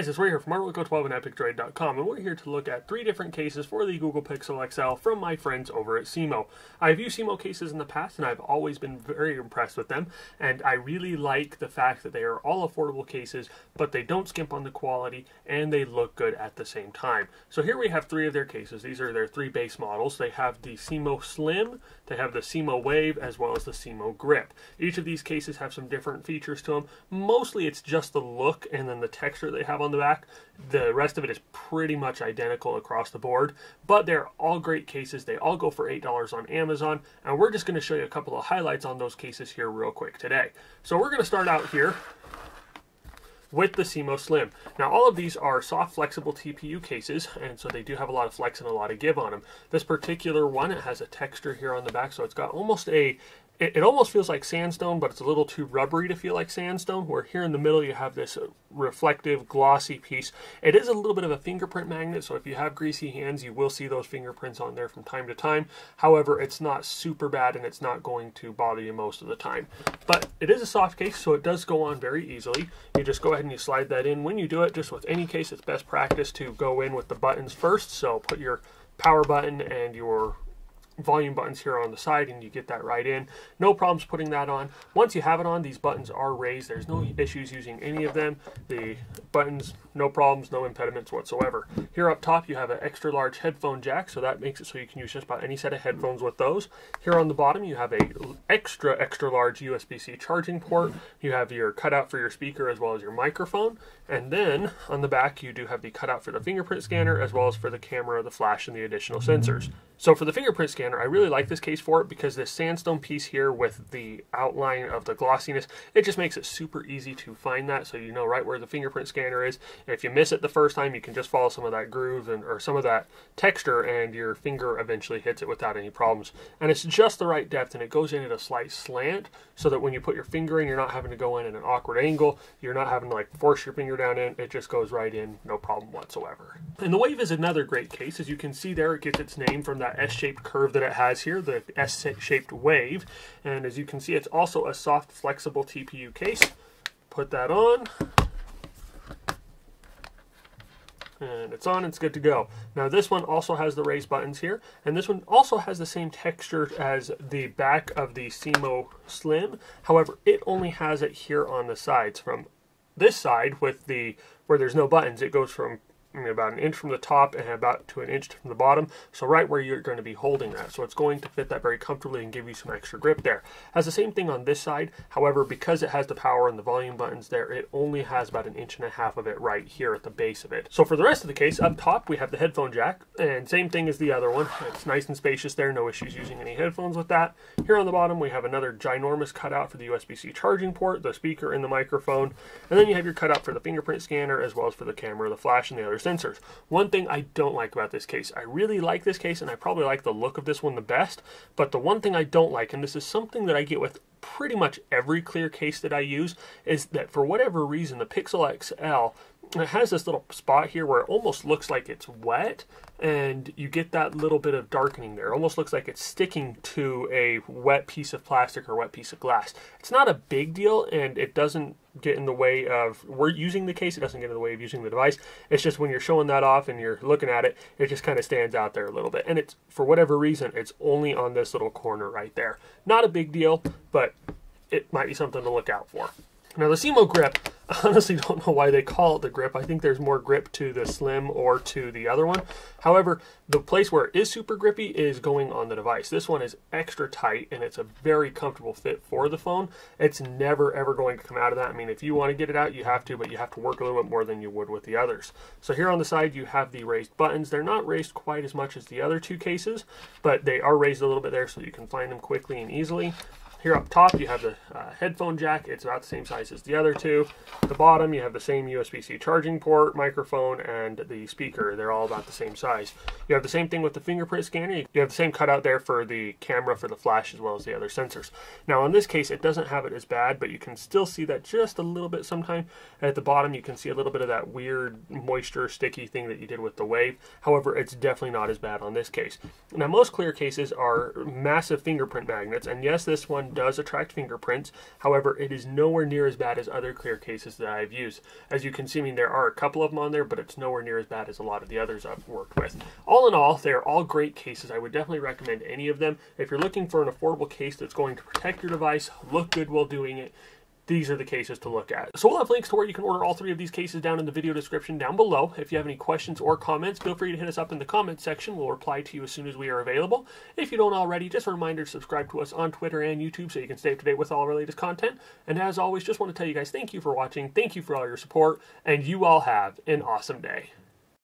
guys, it's Ray here from ArtWickle12 and EpicDroid.com, and we're here to look at 3 different cases for the Google Pixel XL from my friends over at Cimo. I've used Cimo cases in the past, and I've always been very impressed with them, and I really like the fact that they are all affordable cases, but they don't skimp on the quality, and they look good at the same time. So here we have 3 of their cases. These are their 3 base models. They have the Cimo Slim, they have the Cimo Wave, as well as the Cimo Grip. Each of these cases have some different features to them. Mostly it's just the look and then the texture they have on the back. The rest of it is pretty much identical across the board, but they're all great cases. They all go for $8 on Amazon, and we're just going to show you a couple of highlights on those cases here real quick today. So we're going to start out here with the Cimo Slim. Now all of these are soft flexible TPU cases, and so they do have a lot of flex and a lot of give on them. This particular one, it has a texture here on the back, so it's got almost it almost feels like sandstone, but it's a little too rubbery to feel like sandstone, where here in the middle you have this reflective, glossy piece. It is a little bit of a fingerprint magnet, so if you have greasy hands, you will see those fingerprints on there from time to time. However, it's not super bad, and it's not going to bother you most of the time. But it is a soft case, so it does go on very easily. You just go ahead and you slide that in. When you do it, just with any case, it's best practice to go in with the buttons first. So put your power button and your volume buttons here on the side, and you get that right in. No problems putting that on. Once you have it on, these buttons are raised. There's no issues using any of them. The buttons, no problems, no impediments whatsoever. Here up top you have an extra large headphone jack, so that makes it so you can use just about any set of headphones with those. Here on the bottom you have a extra large USB-C charging port. You have your cutout for your speaker as well as your microphone, and then on the back you do have the cutout for the fingerprint scanner as well as for the camera, the flash, and the additional sensors. So for the fingerprint scanner, I really like this case for it because this sandstone piece here with the outline of the glossiness, it just makes it super easy to find that, so you know right where the fingerprint scanner is. And if you miss it the first time, you can just follow some of that groove or some of that texture, and your finger eventually hits it without any problems. And it's just the right depth, and it goes in at a slight slant so that when you put your finger in, you're not having to go in at an awkward angle. You're not having to like force your finger down in. It just goes right in, no problem whatsoever. And the Wave is another great case. As you can see there, it gets its name from that S-shaped curve that it has here, the S-shaped Wave. And as you can see, it's also a soft, flexible TPU case. Put that on, and it's on, it's good to go. Now this one also has the raised buttons here, and this one also has the same texture as the back of the Cimo Slim. However, it only has it here on the sides. From this side, with the where there's no buttons, it goes from about 1 inch from the top and about to 1 inch from the bottom, so right where you're going to be holding that. So it's going to fit that very comfortably and give you some extra grip there. Has the same thing on this side. However, because it has the power and the volume buttons there, it only has about 1.5 inches of it right here at the base of it. So for the rest of the case, up top we have the headphone jack, and same thing as the other one. It's nice and spacious there, no issues using any headphones with that. Here on the bottom we have another ginormous cutout for the USB-C charging port, the speaker, and the microphone, and then you have your cutout for the fingerprint scanner as well as for the camera, the flash, and the other sensors. One thing I don't like about this case, I really like this case and I probably like the look of this one the best, but the one thing I don't like, and this is something that I get with pretty much every clear case that I use, is that for whatever reason the Pixel XL, it has this little spot here where it almost looks like it's wet, and you get that little bit of darkening there. It almost looks like it's sticking to a wet piece of plastic or wet piece of glass. It's not a big deal, and it doesn't get in the way of we're using the case. It doesn't get in the way of using the device. It's just when you're showing that off and you're looking at it, it just kind of stands out there a little bit. And it's, for whatever reason, it's only on this little corner right there. Not a big deal, but it might be something to look out for. Now the Cimo Grip, I honestly don't know why they call it the Grip. I think there's more grip to the Slim or to the other one. However, the place where it is super grippy is going on the device. This one is extra tight, and it's a very comfortable fit for the phone. It's never ever going to come out of that. I mean, if you want to get it out, you have to, but you have to work a little bit more than you would with the others. So here on the side you have the raised buttons. They're not raised quite as much as the other 2 cases, but they are raised a little bit there so you can find them quickly and easily. Here up top you have the headphone jack. It's about the same size as the other 2. At the bottom you have the same USB-C charging port, microphone, and the speaker. They're all about the same size. You have the same thing with the fingerprint scanner. You have the same cutout there for the camera, for the flash, as well as the other sensors. Now in this case it doesn't have it as bad, but you can still see that just a little bit sometime. At the bottom you can see a little bit of that weird moisture sticky thing that you did with the Wave. However, it's definitely not as bad on this case. Now most clear cases are massive fingerprint magnets, and yes, this one one does attract fingerprints. However, it is nowhere near as bad as other clear cases that I've used. As you can see, I mean, there are a couple of them on there, but it's nowhere near as bad as a lot of the others I've worked with. All in all, they're all great cases. I would definitely recommend any of them. If you're looking for an affordable case that's going to protect your device, look good while doing it, these are the cases to look at. So we'll have links to where you can order all 3 of these cases down in the video description down below. If you have any questions or comments, feel free to hit us up in the comments section. We'll reply to you as soon as we are available. If you don't already, just a reminder to subscribe to us on Twitter and YouTube so you can stay up to date with all our latest content. And as always, just want to tell you guys thank you for watching, thank you for all your support, and you all have an awesome day.